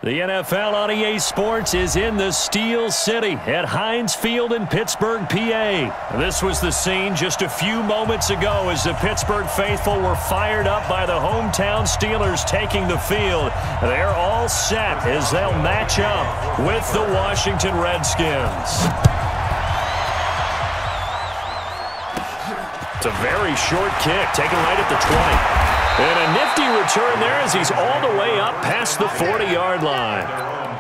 The NFL on EA Sports is in the Steel City at Heinz Field in Pittsburgh, PA. This was the scene just a few moments ago as the Pittsburgh faithful were fired up by the hometown Steelers taking the field. They're all set as they'll match up with the Washington Redskins. It's a very short kick, taken right at the 20. And a nifty return there as he's all the way up past the 40-yard line.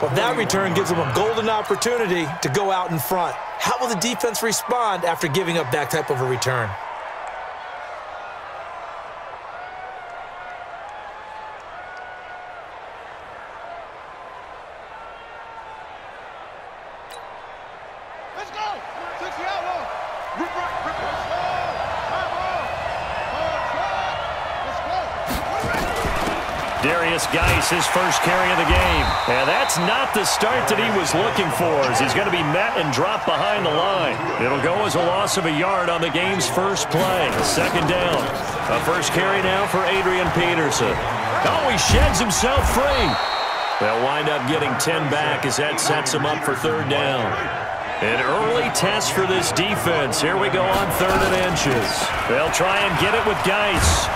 Well, that return gives him a golden opportunity to go out in front. How will the defense respond after giving up that type of a return? Let's go! 60 out. Darius Geis, his first carry of the game. And that's not the start that he was looking for as he's going to be met and dropped behind the line. It'll go as a loss of a yard on the game's first play. Second down. A first carry now for Adrian Peterson. Oh, he sheds himself free. They'll wind up getting 10 back as that sets him up for third down. An early test for this defense. Here we go on 3rd and inches. They'll try and get it with Geis.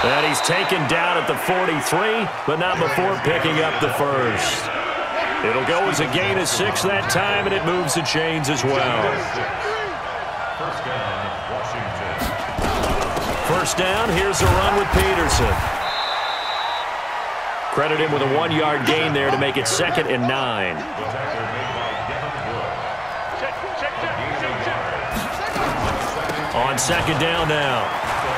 And he's taken down at the 43, but not before picking up the first. It'll go as a gain of 6 that time, and it moves the chains as well. First down, here's a run with Peterson. Credit him with a 1-yard gain there to make it 2nd and 9. On 2nd down now.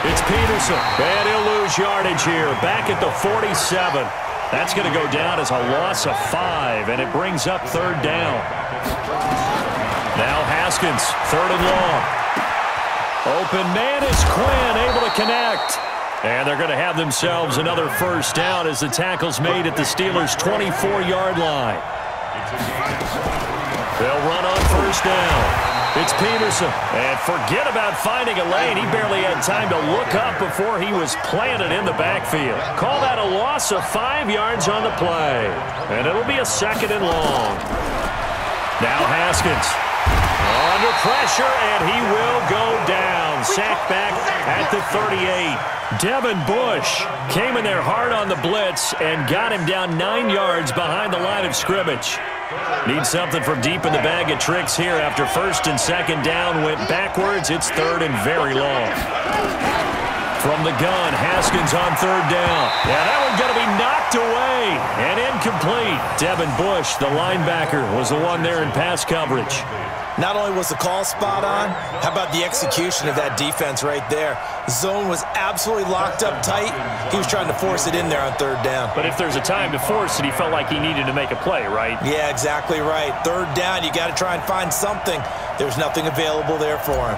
It's Peterson, and he'll lose yardage here, back at the 47. That's going to go down as a loss of 5, and it brings up 3rd down. Now Haskins, 3rd and long. Open man is Quinn, able to connect. And they're going to have themselves another first down as the tackle's made at the Steelers' 24-yard line. They'll run on first down. It's Peterson, and forget about finding a lane. He barely had time to look up before he was planted in the backfield. Call that a loss of 5 yards on the play, and it'll be a 2nd and long. Now Haskins under pressure, and he will go down. Sacked back at the 38. Devin Bush came in there hard on the blitz and got him down 9 yards behind the line of scrimmage. Need something from deep in the bag of tricks here after 1st and 2nd down went backwards. It's 3rd and very long. From the gun, Haskins on 3rd down. Yeah, that one's going to be knocked away and incomplete. Devin Bush, the linebacker, was the one there in pass coverage. Not only was the call spot on, how about the execution of that defense right there? Zone was absolutely locked up tight. He was trying to force it in there on 3rd down. But if there's a time to force it, he felt like he needed to make a play, right? Yeah, exactly right. 3rd down, you got to try and find something. There's nothing available there for him.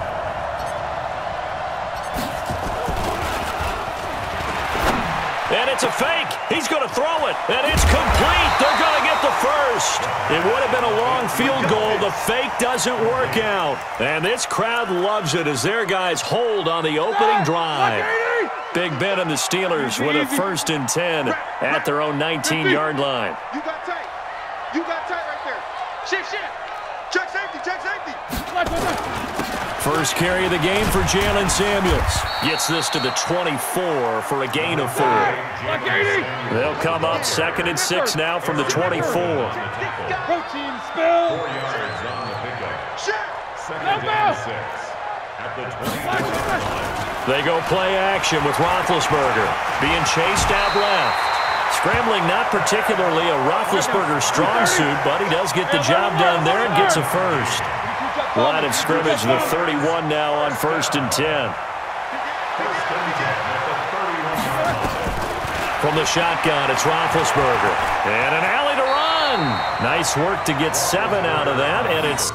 And it's a fake. He's going to throw it. And it's complete. They're going to get the first. It would have been a long field goal. The fake doesn't work out. And this crowd loves it as their guys hold on the opening drive. Big Ben and the Steelers with a 1st and 10 at their own 19-yard line. You got tight. You got tight right there. Shift. Check safety. First carry of the game for Jalen Samuels. Gets this to the 24 for a gain of 4. They'll come up 2nd and 6 now from the 24. Protein spill. They go play action with Roethlisberger being chased out left. Scrambling not particularly a Roethlisberger strong suit, but he does get the job done there and gets a first. Line of scrimmage, the 31 now on 1st and 10. From the shotgun, it's Roethlisberger. And an alley to run. Nice work to get 7 out of that, and it's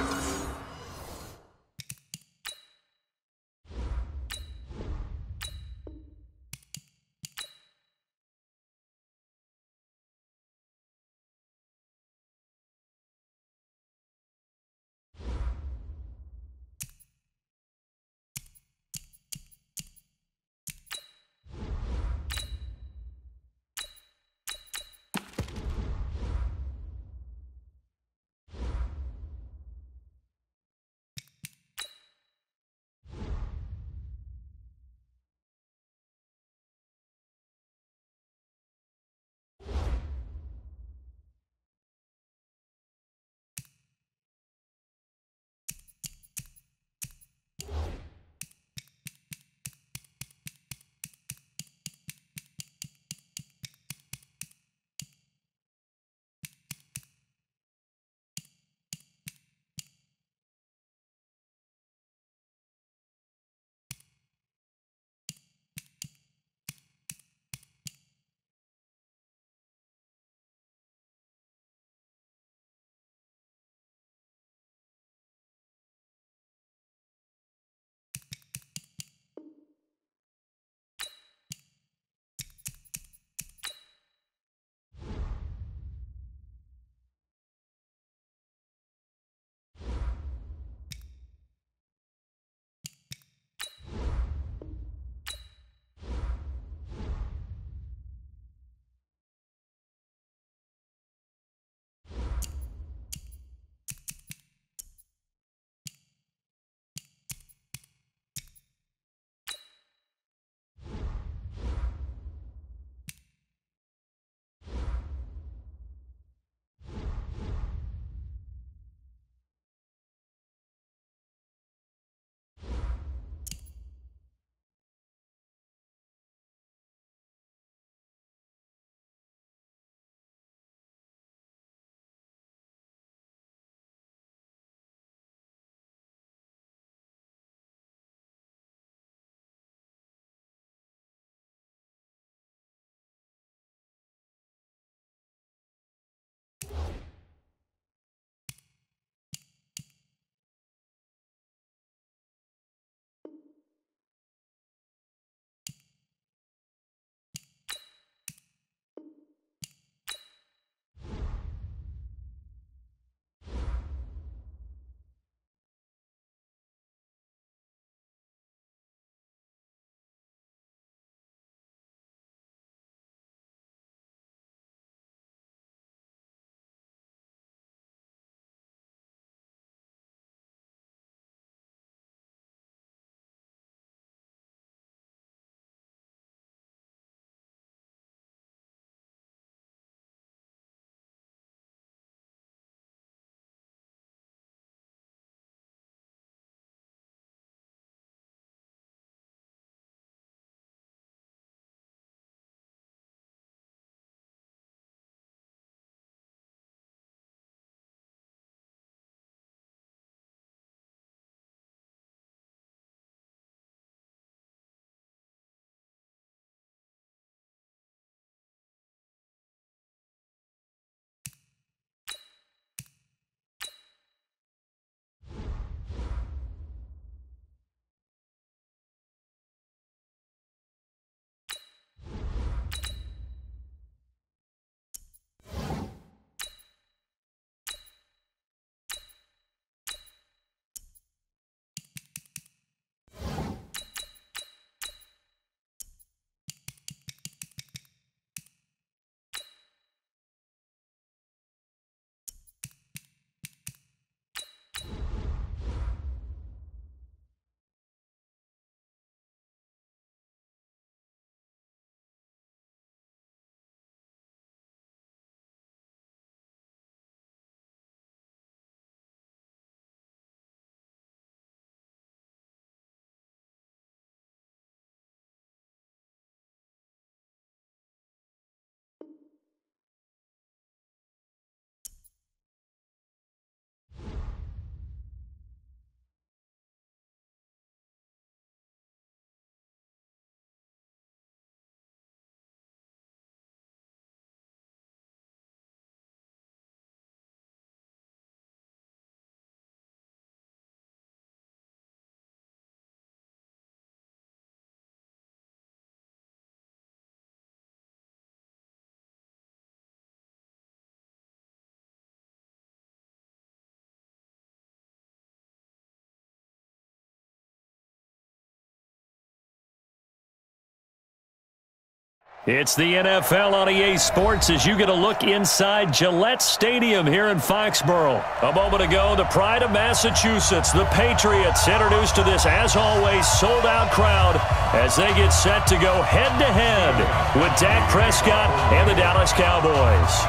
It's the NFL on EA Sports as you get a look inside Gillette Stadium here in Foxborough. A moment ago, the pride of Massachusetts, the Patriots, introduced to this, as always, sold-out crowd as they get set to go head-to-head with Dak Prescott and the Dallas Cowboys.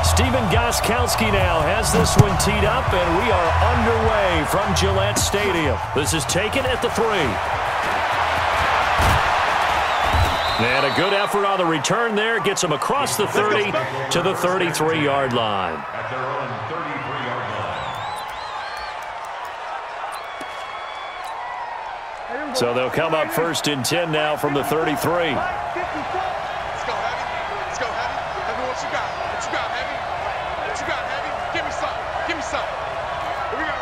Stephen Gostkowski now has this one teed up, and we are underway from Gillette Stadium. This is taken at the 3. And a good effort on the return there. Gets him across the 30 to the 33-yard line. At their own 33-yard line. So they'll come up 1st and 10 now from the 33. Let's go, Heavy. Let's go, Heavy. Heavy, what you got? What you got, Heavy? What you got, Heavy? Give me some. Give me some. Here we go.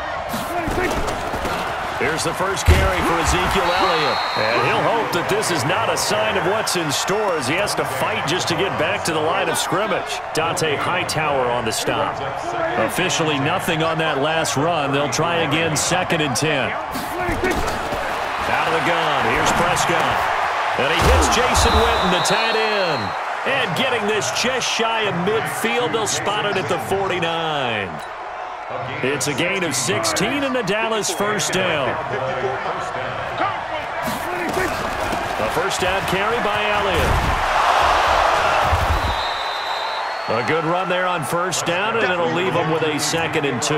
Here's the first carry for Ezekiel Elliott. And he'll hope that this is not a sign of what's in store as he has to fight just to get back to the line of scrimmage. Dante Hightower on the stop. Officially nothing on that last run. They'll try again 2nd and 10. Out of the gun. Here's Prescott. And he hits Jason Witten, the tight end. And getting this just shy of midfield, they'll spot it at the 49. It's a gain of 16 and a Dallas first down. A first down carry by Elliott. A good run there on first down, and it'll leave them with a 2nd and 2.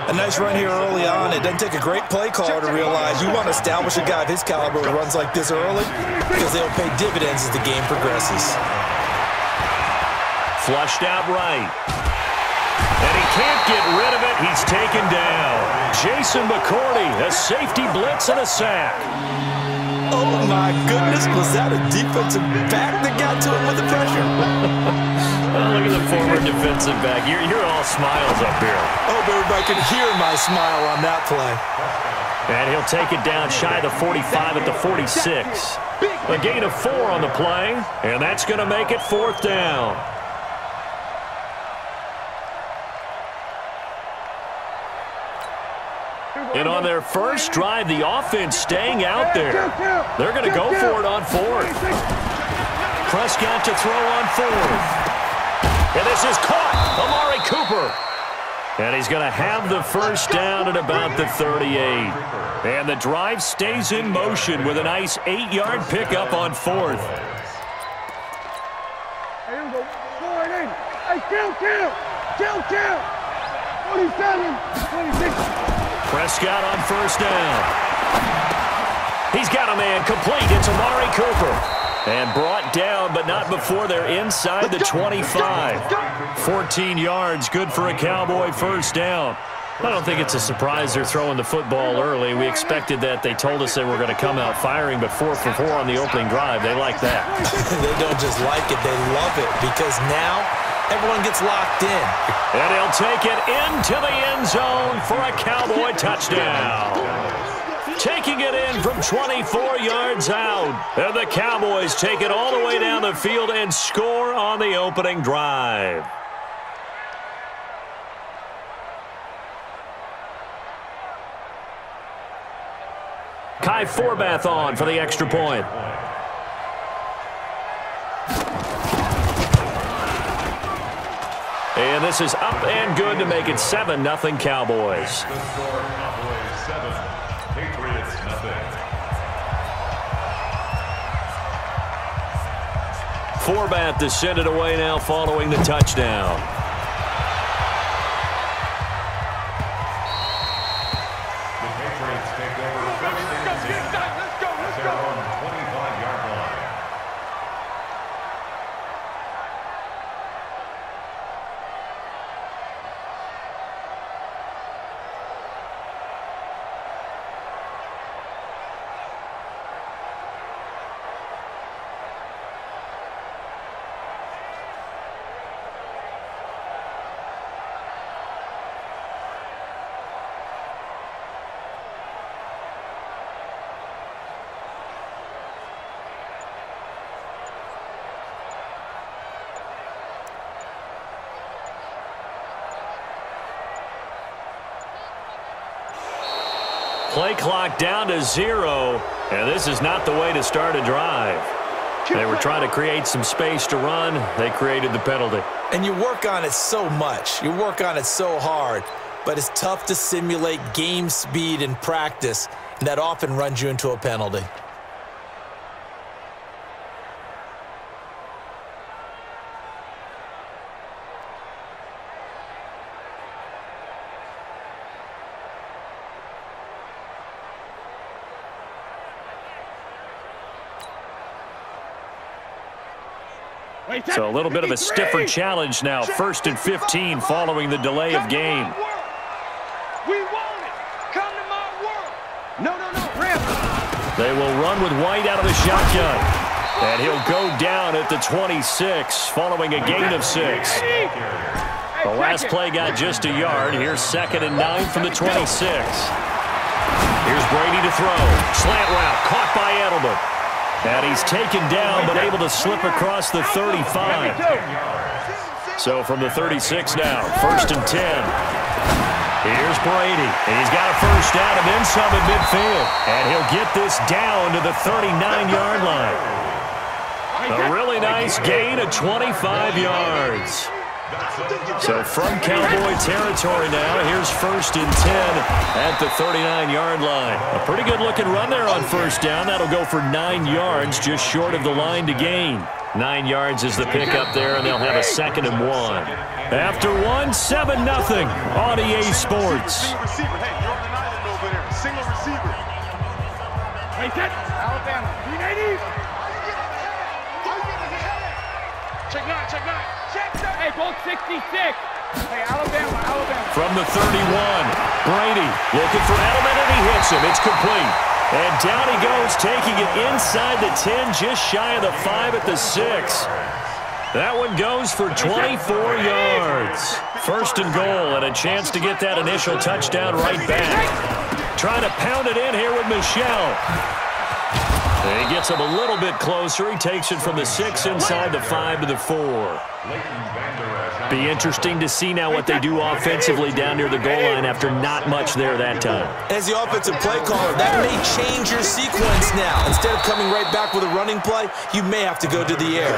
A nice run here early on. It doesn't take a great play caller to realize you want to establish a guy of his caliber who runs like this early because they'll pay dividends as the game progresses. Flushed out right. And he can't get rid of it. He's taken down. Jason McCourty, a safety blitz and a sack. Oh, my goodness. Was that a defensive back that got to him with the pressure? Oh, look at the former defensive back. You're all smiles up here. I hope everybody could hear my smile on that play. And he'll take it down shy of the 45 at the 46. A gain of 4 on the play, and that's going to make it 4th down. And on their first drive, the offense staying out there. They're going to go for it on 4th. Prescott to throw on 4th. And this is caught. Amari Cooper. And he's going to have the first down at about the 38. And the drive stays in motion with a nice 8-yard pickup on 4th. Hey, count. 47, 26. Prescott on first down. He's got a man complete. It's Amari Cooper. And brought down, but not before they're inside the 25. 14 yards, good for a Cowboy first down. I don't think it's a surprise they're throwing the football early. We expected that. They told us they were going to come out firing, but 4 for 4 on the opening drive. They like that. They don't just like it, they love it, because now everyone gets locked in. And he'll take it into the end zone for a Cowboy touchdown. Taking it in from 24 yards out. And the Cowboys take it all the way down the field and score on the opening drive. Kai Forbath on for the extra point. And this is up and good to make it 7-0 Cowboys. Forbath to send it away now following the touchdown. The Patriots take over 1st and 10 at their own 25-yard line. play clock down to 0, and this is not the way to start a drive. They were trying to create some space to run. They created the penalty. And you work on it so much. You work on it so hard. But it's tough to simulate game speed in practice, and that often runs you into a penalty. So a little bit of a stiffer challenge now. 1st and 15 following the delay of game. We want it. Come to my world. No, ramp. They will run with White out of the shotgun. And he'll go down at the 26 following a gain of 6. The last play got just a yard. Here's 2nd and 9 from the 26. Here's Brady to throw. Slant route caught by Edelman. And he's taken down, but able to slip across the 35. So from the 36 now, 1st and 10. Here's Brady. And he's got a first down and then some at midfield. And he'll get this down to the 39-yard line. A really nice gain of 25 yards. So from Cowboy territory now, here's 1st and 10 at the 39-yard line. A pretty good-looking run there on first down. That'll go for 9 yards, just short of the line to gain. 9 yards is the pickup there, and they'll have a 2nd and 1. After 1, 7-0 on EA Sports. Single receiver. Hey, you're on an island over there. Single receiver. Hey, set. Alabama. 390. Check 9, check 9. Hey, both 66. Hey, Alabama. From the 31, Brady looking for Edelman, and he hits him. It's complete. And down he goes, taking it inside the 10, just shy of the 5 at the 6. That one goes for 24 yards. 1st and goal, and a chance to get that initial touchdown right back. Trying to pound it in here with Michel. He gets him a little bit closer. He takes it from the 6 inside the 5 to the 4. Be interesting to see now what they do offensively down near the goal line after not much there that time. As the offensive play caller, that may change your sequence now. Instead of coming right back with a running play, you may have to go to the air.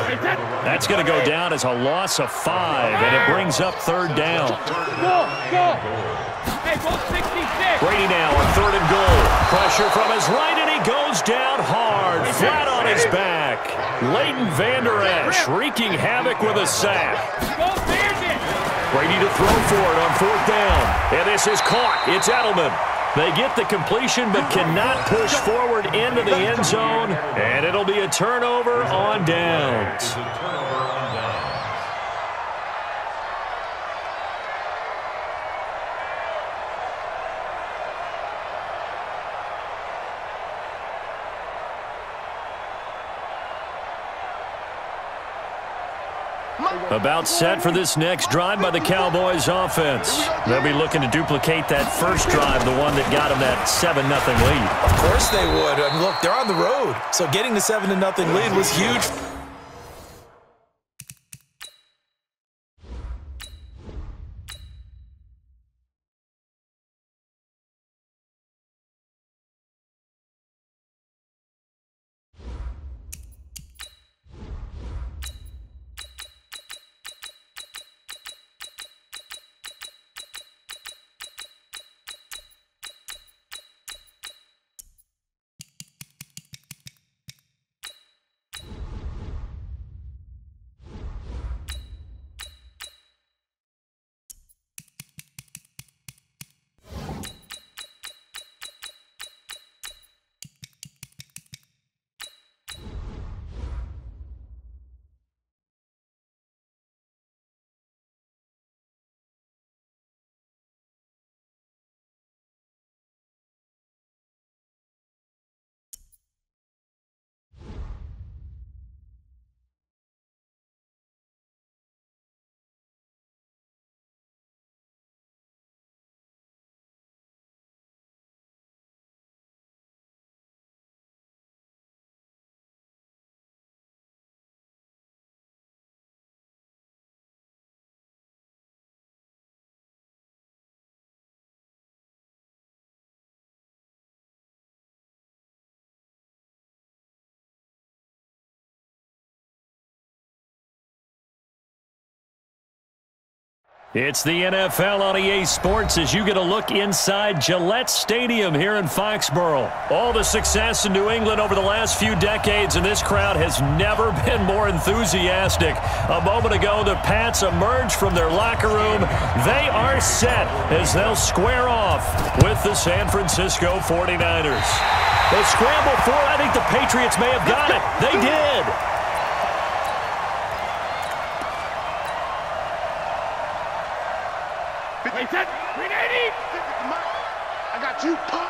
That's going to go down as a loss of 5, and it brings up 3rd down. Go. Hey, both 66. Brady now on 3rd and goal. Pressure from his right, and he goes down hard, flat on his back. Leighton Vander Esch wreaking havoc with a sack. Go Bandit. Brady to throw for it on 4th down. And this is caught. It's Edelman. They get the completion but cannot push forward into the end zone. And it'll be a turnover on downs. About set for this next drive by the Cowboys offense. They'll be looking to duplicate that first drive, the one that got them that 7-0 lead. Of course they would. I mean, look, they're on the road. So getting the 7-0 lead was huge. It's the NFL on EA Sports as you get a look inside Gillette Stadium here in Foxborough. All the success in New England over the last few decades, and this crowd has never been more enthusiastic. A moment ago, the Pats emerged from their locker room. They are set as they'll square off with the San Francisco 49ers. They scramble for it. I think the Patriots may have got it. They did. I got you, Pop.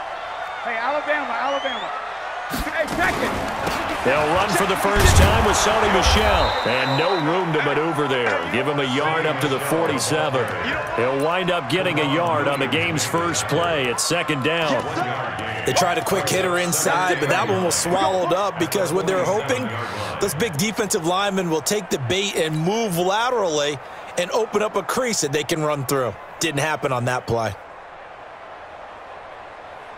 Hey, Alabama. Hey, second. They'll run for the first time with Sony Michel. And no room to maneuver there. Give him a yard up to the 47. He'll wind up getting a yard on the game's first play. It's second down. They tried a quick hitter inside, but that one was swallowed up because what they're hoping, those big defensive linemen will take the bait and move laterally and open up a crease that they can run through. Didn't happen on that play.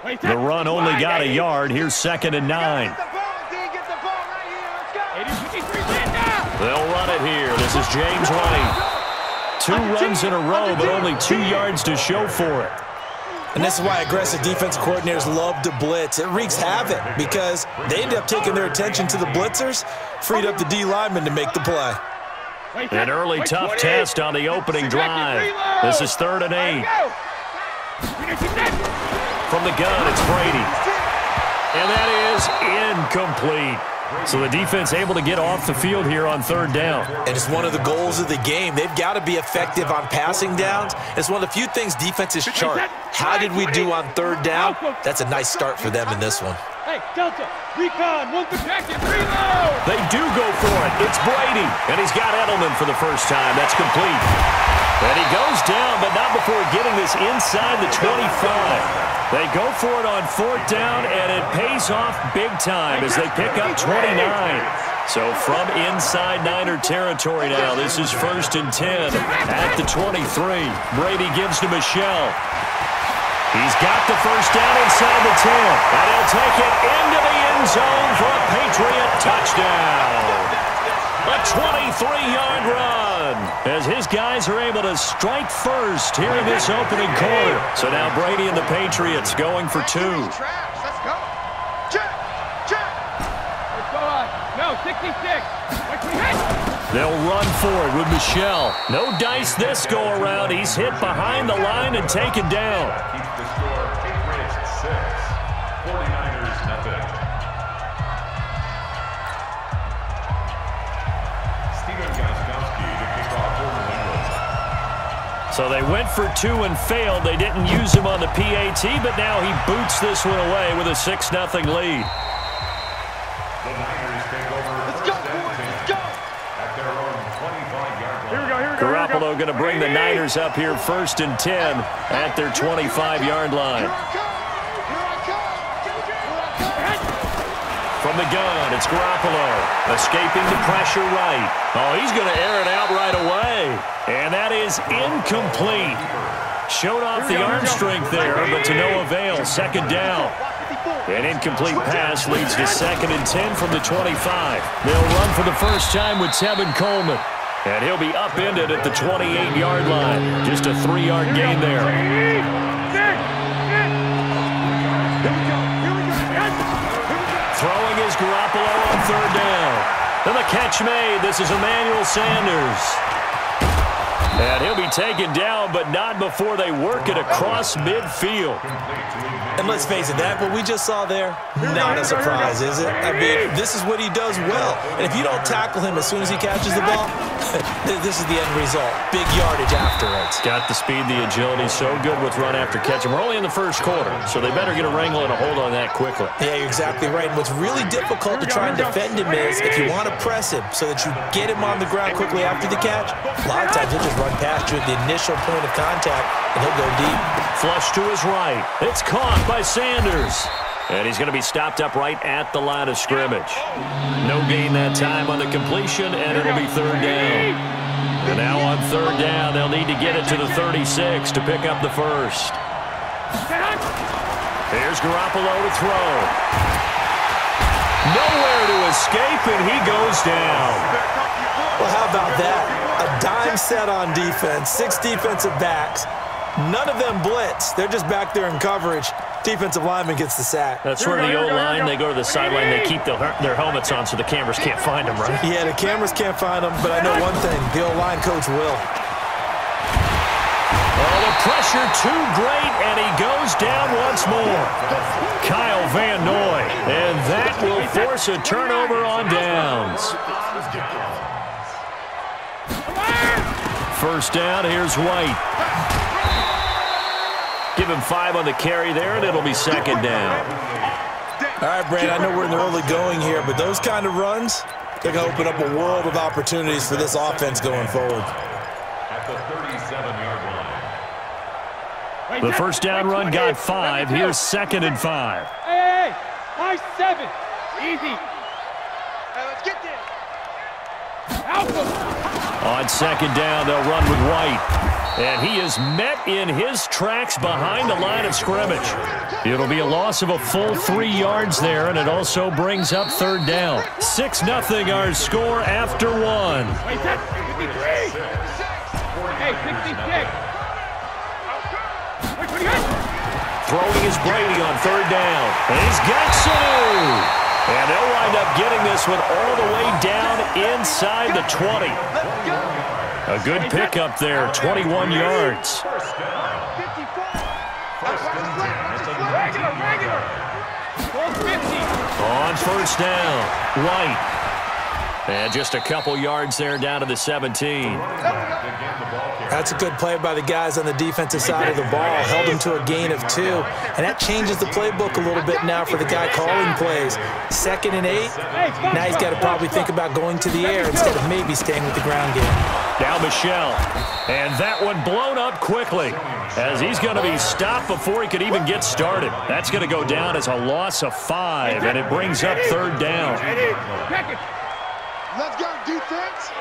The run only got a yard. Here's second and 9. They'll run it here. This is James White. 2 runs in a row, but only 2 yards to show for it. And this is why aggressive defensive coordinators love to blitz. It wreaks havoc because they end up taking their attention to the blitzers, freed up the D lineman to make the play. An early tough test on the opening drive. This is 3rd and 8. From the gun, it's Brady. And that is incomplete. So the defense able to get off the field here on 3rd down. And it's one of the goals of the game. They've got to be effective on passing downs. It's one of the few things defenses chart. How did we do on 3rd down? That's a nice start for them in this one. Hey, Delta, recon, one protected, reload! They do go for it. It's Brady. And he's got Edelman for the first time. That's complete. And he goes down, but not before getting this inside the 25. They go for it on 4th down, and it pays off big time as they pick up 29. So from inside Niner territory now, this is 1st and 10 at the 23. Brady gives to Michel. He's got the first down inside the 10, and he'll take it into the end zone for a Patriot touchdown. A 23-yard run as his guys are able to strike first here in this opening quarter. So now Brady and the Patriots going for 2. Let's go. Check. Let's go on. No, 66. They'll run for it with Michel. No dice this go around. He's hit behind the line and taken down. Keeps the score. Patriots 6, 49ers nothing. So they went for 2 and failed. They didn't use him on the PAT, but now he boots this one away with a 6-0 lead. The Niners take over. Let's go, let's go. At their own 25-yard line. Here we go. Garoppolo going to bring the Niners up here 1st and 10 at their 25-yard line. From the gun, it's Garoppolo, escaping the pressure right. Oh, he's going to air it out right away. And that is incomplete. Showed off the arm strength there, but to no avail. 2nd down. An incomplete pass leads to 2nd and 10 from the 25. They'll run for the first time with Tevin Coleman. And he'll be upended at the 28-yard line. Just a 3-yard gain there. Throwing is Garoppolo on 3rd down. And the catch made. This is Emmanuel Sanders. And he'll be taken down, but not before they work it across midfield. And let's face it, that what we just saw there, not a surprise, is it? I mean, this is what he does well. And if you don't tackle him as soon as he catches the ball, this is the end result. Big yardage afterwards. Got the speed, the agility, so good with run after catch. And we're only in the first quarter, so they better get a wrangle and a hold on that quickly. Yeah, you're exactly right. And what's really difficult to try and defend him is if you want to press him so that you get him on the ground quickly after the catch, a lot of times he'll just run past you at the initial point of contact, and he'll go deep. Flush to his right. It's caught by Sanders. And he's going to be stopped up right at the line of scrimmage. No gain that time on the completion, and it'll be 3rd down. And now on 3rd down, they'll need to get it to the 36 to pick up the first. Here's Garoppolo to throw. Nowhere to escape, and he goes down. Well, how about that? A dime set on defense, 6 defensive backs. None of them blitz. They're just back there in coverage. Defensive lineman gets the sack. That's where the O-line, they go to the sideline, they keep their helmets on so the cameras can't find them, right? Yeah, the cameras can't find them, but I know one thing. The O-line coach will. Oh, the pressure too great, and he goes down once more. Kyle Van Noy, and that will force a turnover on downs. First down, here's White. Give him 5 on the carry there, and it'll be second down. All right, Brad, I know we're in the early going here, but those kind of runs, they're going to open up a world of opportunities for this offense going forward. At the 37-yard line. The first down run got 5. Here's second and 5. Hey, nice 7. Easy. Hey, let's get there. Alpha. On second down, they'll run with White. And he is met in his tracks behind the line of scrimmage. It'll be a loss of a full 3 yards there, and it also brings up third down. 6-0 our score after 1. Wait, that's 53. Hey, 66. Wait, 28. Throwing is Brady on third down. And he's got Sanu. And they'll wind up getting this one all the way down inside the 20. A good pickup there, 21 yards. On first down, White. And just a couple yards there down to the 17. That's a good play by the guys on the defensive side of the ball. Held them to a gain of 2. And that changes the playbook a little bit now for the guy calling plays. 2nd and 8. Now he's got to probably think about going to the air instead of maybe staying with the ground game. Now Michelle. And that one blown up quickly as he's going to be stopped before he could even get started. That's going to go down as a loss of 5, and it brings up third down. Let's go, defense.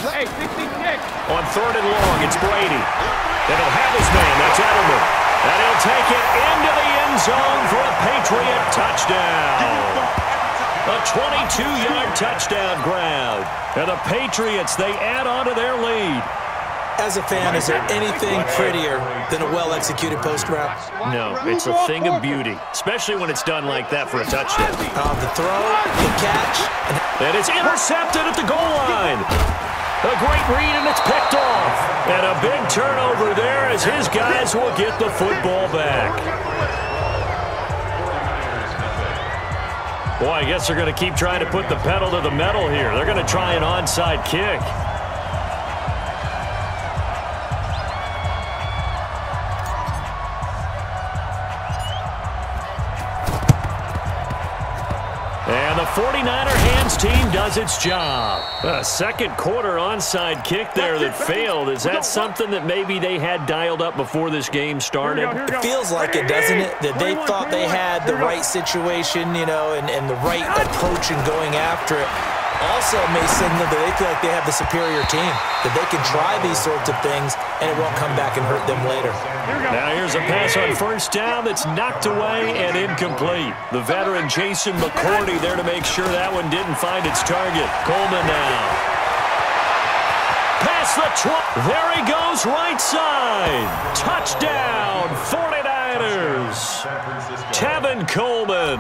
Hey, 66. On third and long, it's Brady. And he'll have his man, that's Edelman. And he'll take it into the end zone for a Patriot touchdown. A 22-yard touchdown grab. And the Patriots, they add on to their lead. As a fan, is there anything prettier than a well-executed post route? No, it's a thing of beauty, especially when it's done like that for a touchdown. The throw, the catch. And it's intercepted at the goal line. A great read, and it's picked off. And a big turnover there as his guys will get the football back. Boy, I guess they're going to keep trying to put the pedal to the metal here. They're going to try an onside kick. And the 49er hands team does its job. A second quarter onside kick there that failed. Is that something that maybe they had dialed up before this game started? It feels like it, doesn't it? That they thought they had the right situation, you know, and the right approach in going after it. Also may signal that they feel like they have the superior team, that they can try these sorts of things and it won't come back and hurt them later. Now here's a pass on first down that's knocked away and incomplete. The veteran Jason McCourty there to make sure that one didn't find its target. Coleman now. Past the 20. There he goes, right side. Touchdown, 49ers. Tevin Coleman.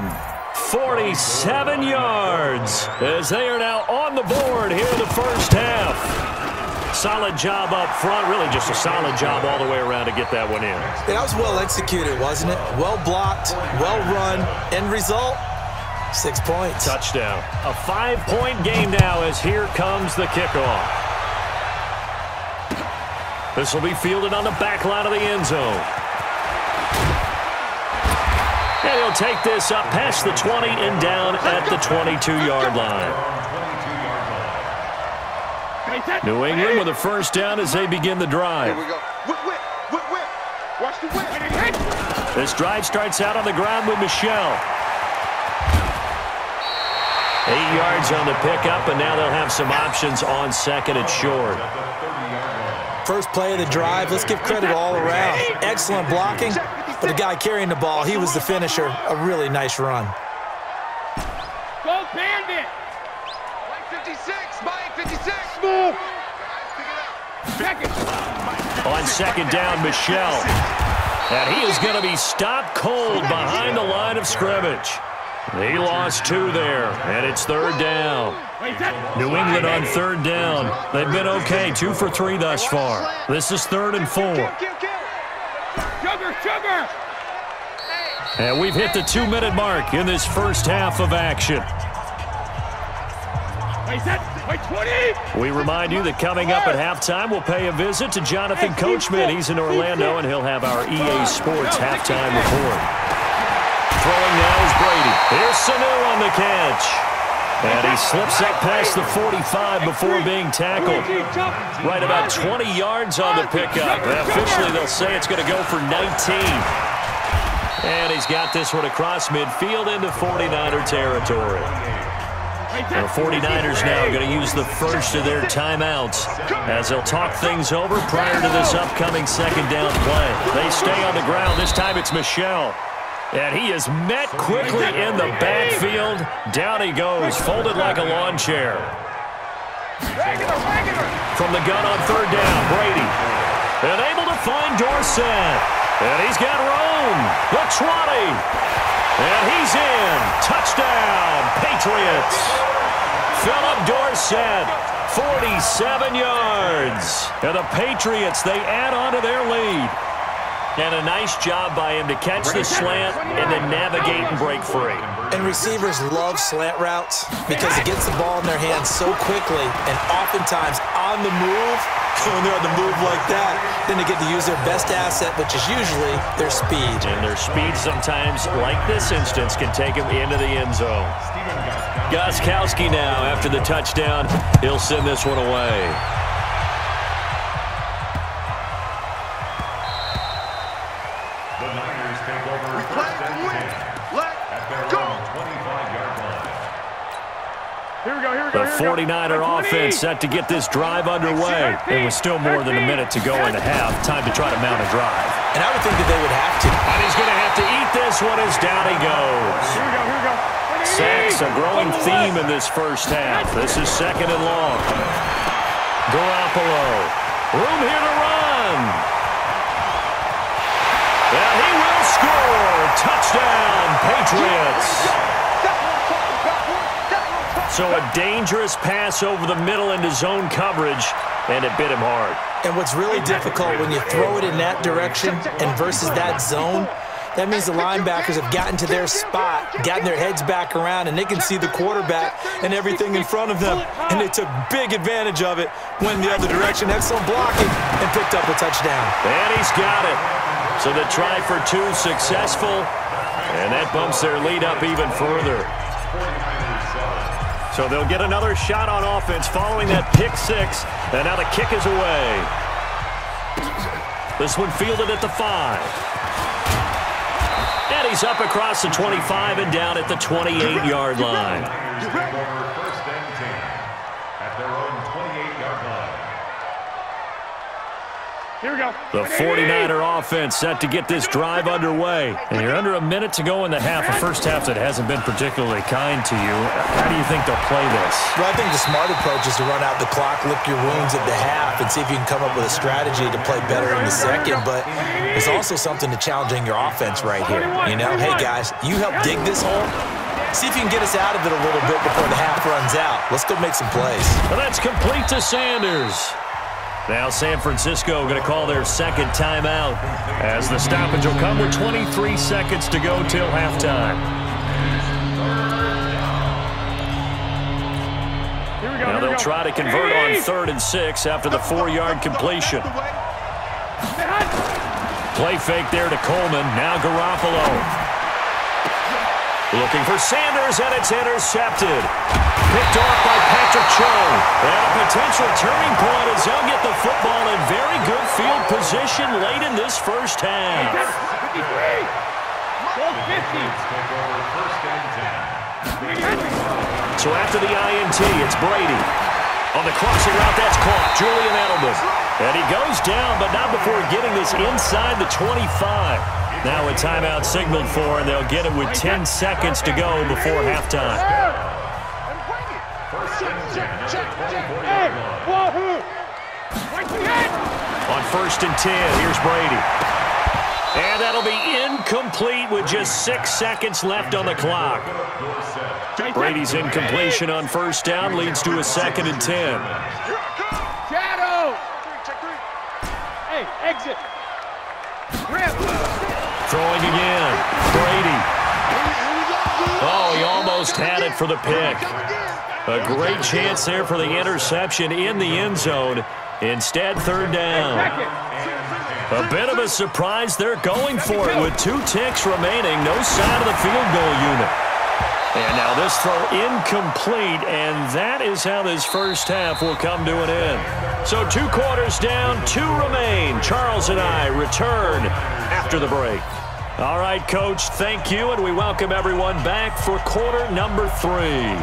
47 yards as they are now on the board here in the first half. Solid job up front, really just a solid job all the way around to get that one in. That was well executed, wasn't it? Well blocked, well run. End result, 6 points. Touchdown. A 5-point game now as here comes the kickoff. This will be fielded on the back line of the end zone. And he'll take this up past the 20 and down at the 22-yard line. New England with a first down as they begin the drive. Here we go. Whip. Watch the whip. This drive starts out on the ground with Michelle. 8 yards on the pickup, and now they'll have some options on second and short. First play of the drive, let's give credit all around. Excellent blocking. But the guy carrying the ball, he was the finisher. A really nice run. Go Bandit! 56. Spike 56. Move. On second down, Michel. And he is going to be stopped cold behind the line of scrimmage. He lost 2 there, and it's third down. New England on third down. They've been okay, 2 for 3 thus far. This is 3rd and 4. Sugar. And we've hit the 2-minute mark in this first half of action. We remind you that coming up at halftime, we'll pay a visit to Jonathan Coachman. He's in Orlando, and he'll have our EA Sports halftime report. Throwing now is Brady. Here's Sanu on the catch. And he slips up past the 45 before being tackled. Right about 20 yards on the pickup. Officially, they'll say it's going to go for 19. And he's got this one across midfield into 49er territory. The 49ers now going to use the first of their timeouts as they'll talk things over prior to this upcoming second down play. They stay on the ground. This time it's Michel. And he is met quickly in the backfield. Down he goes, folded like a lawn chair. From the gun on third down, Brady. And able to find Dorsett. And he's got Rome. The 20. And he's in. Touchdown, Patriots. Philip Dorsett, 47 yards. And the Patriots, they add on to their lead. And a nice job by him to catch the slant and then navigate and break free. And receivers love slant routes because it gets the ball in their hands so quickly and oftentimes on the move. When they're on the move like that, then they get to use their best asset, which is usually their speed. And their speed sometimes, like this instance, can take them into the end zone. Gostkowski now after the touchdown. He'll send this one away. The Niners take over first and 10 at their own 25-yard line. Here we go. The 49er offense set to get this drive underway. It was still more than a minute to go in the half. Time to try to mount a drive. And I would think that they would have to. And he's going to have to eat this one as down he goes. Here we go. Sacks, a growing theme in this first half. This is second and long. Garoppolo. Room here to run. And he will score. Touchdown, Patriots. So a dangerous pass over the middle into zone coverage, and it bit him hard. And what's really difficult when you throw it in that direction and versus that zone, that means the linebackers have gotten to their spot, gotten their heads back around, and they can see the quarterback and everything in front of them. And they took big advantage of it, went the other direction, excellent blocking, and picked up a touchdown. And he's got it. So the try for 2 successful, and that bumps their lead up even further. So they'll get another shot on offense following that pick 6, and now the kick is away. This one fielded at the 5. And he's up across the 25 and down at the 28-yard line. First and 10 at their own 28-yard line. Here we go. The 49er offense set to get this drive underway. And you're under a minute to go in the half, a first half that hasn't been particularly kind to you. How do you think they'll play this? Well, I think the smart approach is to run out the clock, lick your wounds at the half, and see if you can come up with a strategy to play better in the second. But there's also something to challenging your offense right here. You know, hey, guys, you help dig this hole. See if you can get us out of it a little bit before the half runs out. Let's go make some plays. And that's complete to Sanders. Now San Francisco going to call their second timeout as the stoppage will come with 23 seconds to go till halftime. Now they'll try to convert on 3rd and 6 after the 4-yard completion. Play fake there to Coleman. Now Garoppolo. Looking for Sanders, and it's intercepted. Picked off by Patrick Chung. And a potential turning point as they'll get the football in very good field position late in this first half. 53. 50. So after the INT, it's Brady. On the crossing route, that's caught. Julian Edelman. And he goes down, but not before getting this inside the 25. Now a timeout signaled for, and they'll get it with 10 seconds to go before halftime. Hey, wahoo! On 1st and 10, here's Brady. And that'll be incomplete with just 6 seconds left on the clock. Brady's incompletion on 1st down leads to a 2nd and 10. Shadow! Hey, exit! Grab! Throwing again. Brady. Oh, he almost had it for the pick. A great chance there for the interception in the end zone. Instead, 3rd down. A bit of a surprise. They're going for it with 2 ticks remaining. No sign of the field goal unit. And now this throw incomplete, and that is how this first half will come to an end. So 2 quarters down, 2 remain. Charles and I return after the break. All right, Coach, thank you, and we welcome everyone back for quarter number 3.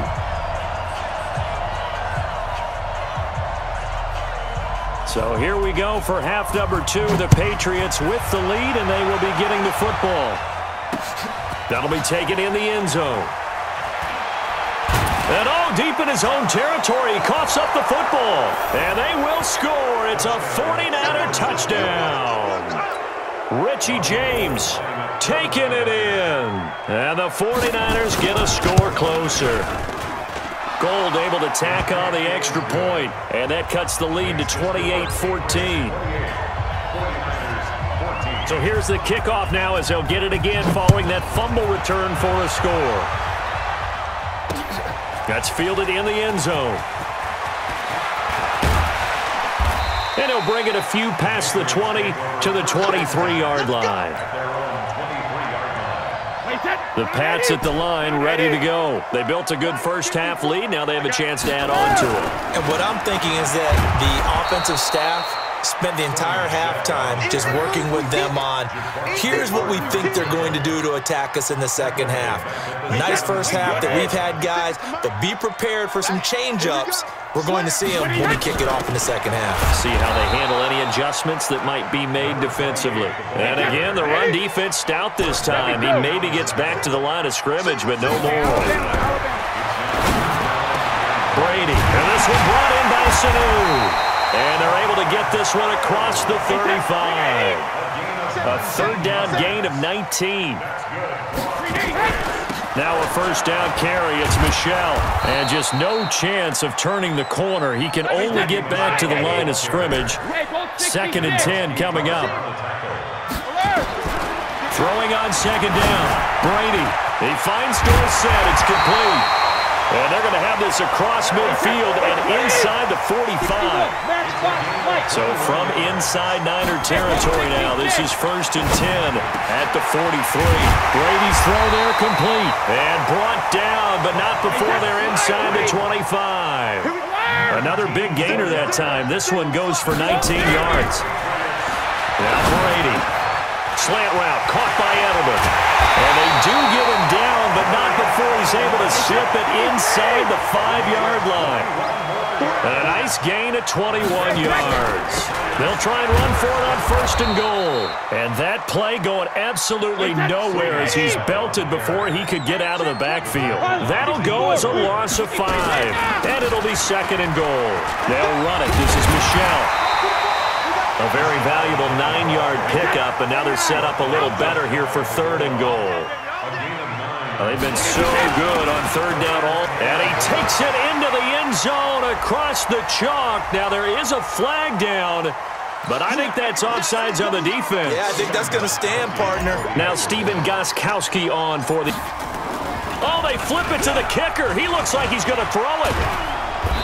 So here we go for half number 2. The Patriots with the lead, and they will be getting the football. That'll be taken in the end zone. And all deep in his own territory, he coughs up the football. And they will score. It's a 49er touchdown. Richie James taking it in. And the 49ers get a score closer. Gold able to tack on the extra point, and that cuts the lead to 28-14. So here's the kickoff now as they'll get it again following that fumble return for a score. That's fielded in the end zone. And he'll bring it a few past the 20 to the 23-yard line. The Pats at the line, ready to go. They built a good first half lead. Now they have a chance to add on to it. And what I'm thinking is that the offensive staff spent the entire halftime just working with them on, here's what we think they're going to do to attack us in the second half. Nice first half that we've had, guys, but be prepared for some change-ups. We're going to see them when we kick it off in the second half. See how they handle any adjustments that might be made defensively. And again, the run defense stout this time. He maybe gets back to the line of scrimmage, but no more. Brady, and this one brought in by Sanu. And they're able to get this one across the 35. A 3rd down gain of 19. Now a 1st down carry. It's Michel. And just no chance of turning the corner. He can only get back to the line of scrimmage. 2nd and 10 coming up. Throwing on 2nd down. Brady. He finds Dorsett. It's complete. And they're going to have this across midfield and inside the 45. So from inside Niner territory now, this is 1st and 10 at the 43. Brady's throw there complete. And brought down, but not before they're inside the 25. Another big gainer that time. This one goes for 19 yards. Now Brady. Slant route caught by Edelman. And they do get him down, but not before he's able to ship it inside the 5-yard line. And a nice gain of 21 yards. They'll try and run for it on 1st and goal. And that play going absolutely nowhere as he's belted before he could get out of the backfield. That'll go as a loss of 5. And it'll be 2nd and goal. They'll run it. This is Michel. A very valuable 9-yard pickup, and now they're set up a little better here for 3rd and goal. They've been so good on 3rd down. And he takes it into the end zone across the chalk. Now there is a flag down, but I think that's offsides on the defense. Yeah, I think that's going to stand, partner. Now Steven Gostkowski on for the... Oh, they flip it to the kicker. He looks like he's going to throw it.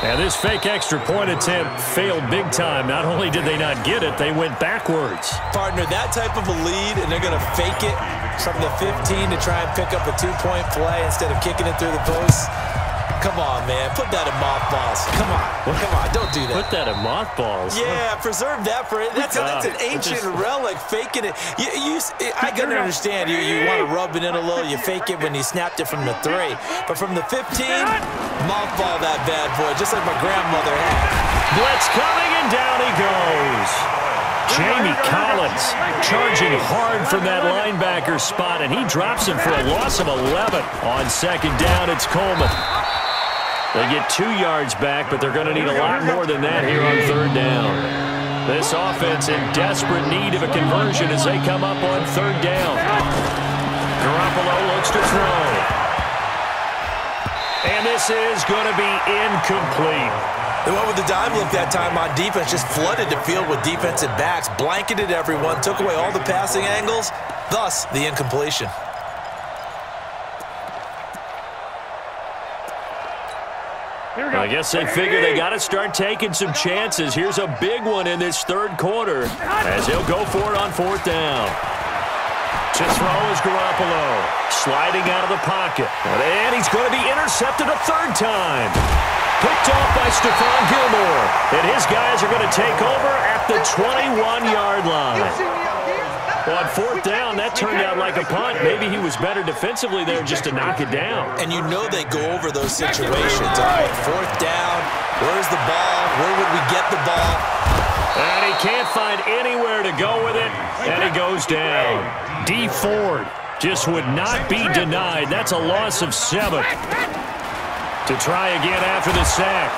And this fake extra point attempt failed big time. Not only did they not get it, they went backwards. Partner, that type of a lead, and they're going to fake it from the 15 to try and pick up a 2-point play instead of kicking it through the post. Come on, man. Put that in mothballs. Come on. Come on. Don't do that. Put that in mothballs? Yeah, preserve that for it. That's an ancient relic, faking it. I can understand you want to rub it in a little. You fake it when you snapped it from the 3. But from the 15, mothball that bad boy, just like my grandmother had. Blitz coming, and down he goes. Jamie Collins charging hard from that linebacker spot, and he drops him for a loss of 11. On 2nd down, it's Coleman. They get 2 yards back, but they're going to need a lot more than that here on third down. This offense in desperate need of a conversion as they come up on third down. Garoppolo looks to throw. And this is going to be incomplete. They went with the dime look that time on defense, just flooded the field with defensive backs, blanketed everyone, took away all the passing angles, thus the incompletion. I guess they figure they got to start taking some chances. Here's a big one in this third quarter as he'll go for it on fourth down. To throw is Garoppolo, sliding out of the pocket. And he's going to be intercepted a third time. Picked off by Stephon Gilmore. And his guys are going to take over at the 21-yard line. Well, on fourth down, that turned out like a punt. Maybe he was better defensively there just to knock it down. And you know they go over those situations. All right, fourth down, where's the ball? Where would we get the ball? And he can't find anywhere to go with it, and he goes down. D. Ford just would not be denied. That's a loss of 7. To try again after the sack.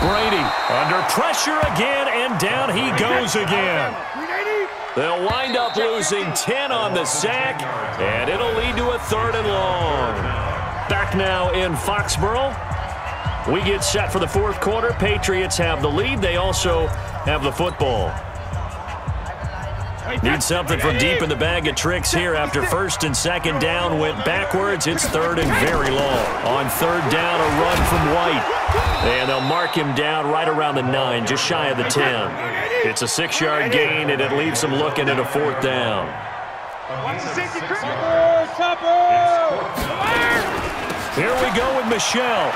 Brady under pressure again, and down he goes again. They'll wind up losing 10 on the sack, and it'll lead to a 3rd and long. Back now in Foxborough. We get set for the fourth quarter. Patriots have the lead. They also have the football. Need something from deep in the bag of tricks here after first and second down went backwards. It's 3rd and very long. On third down, a run from White. And they'll mark him down right around the 9, just shy of the 10. It's a 6-yard gain, and it leaves them looking at a fourth down. Here we go with Michelle.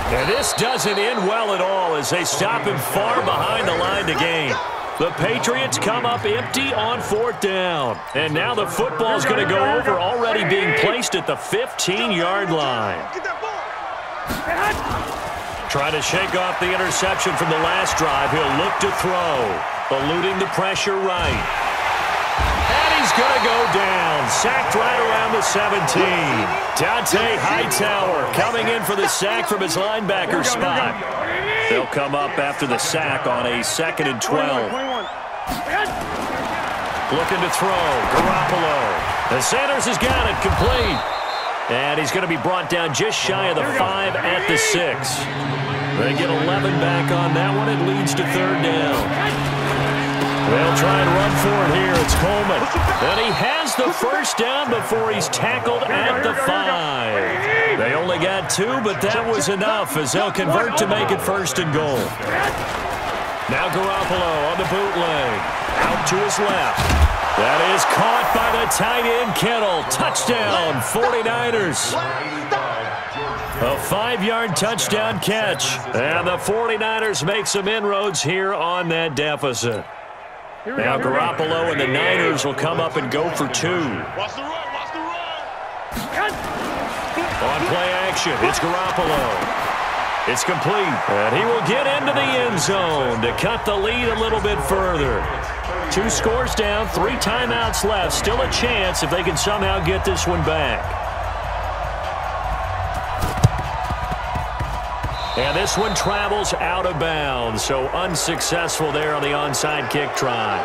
And this doesn't end well at all as they stop him far behind the line to gain. The Patriots come up empty on fourth down. And now the football's going to go over, already being placed at the 15-yard line. Trying to shake off the interception from the last drive. He'll look to throw, eluding the pressure right. And he's going to go down, sacked right around the 17. Dante Hightower coming in for the sack from his linebacker spot. They'll come up after the sack on a 2nd and 12. Looking to throw, Garoppolo. And Sanders has got it, complete. And he's going to be brought down just shy of the 5 at the 6. They get 11 back on that one. It leads to third down. They'll try and run for it here. It's Coleman. And he has the first down before he's tackled at the 5. They only got 2, but that was enough as they'll convert to make it 1st and goal. Now Garoppolo on the bootleg. Out to his left. That is caught by the tight end, Kittle. Touchdown, 49ers. A 5-yard touchdown catch. And the 49ers make some inroads here on that deficit. Now Garoppolo and the Niners will come up and go for 2. On play action, it's Garoppolo. It's complete, and he will get into the end zone to cut the lead a little bit further. 2 scores down, 3 timeouts left. Still a chance if they can somehow get this one back. And this one travels out of bounds, so unsuccessful there on the onside kick try.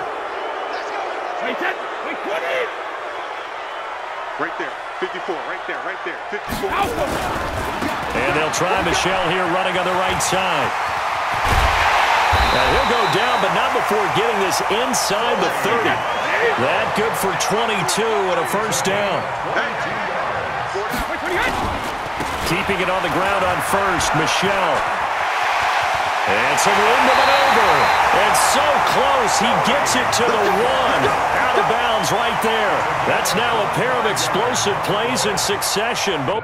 Right there, 54, right there, 54. And they'll try Michelle here running on the right side. Now he'll go down, but not before getting this inside the 30. That good for 22 and a first down. Keeping it on the ground on first, Michelle. And some room to maneuver. And so close, he gets it to the 1. Out of bounds right there. That's now a pair of explosive plays in succession. Both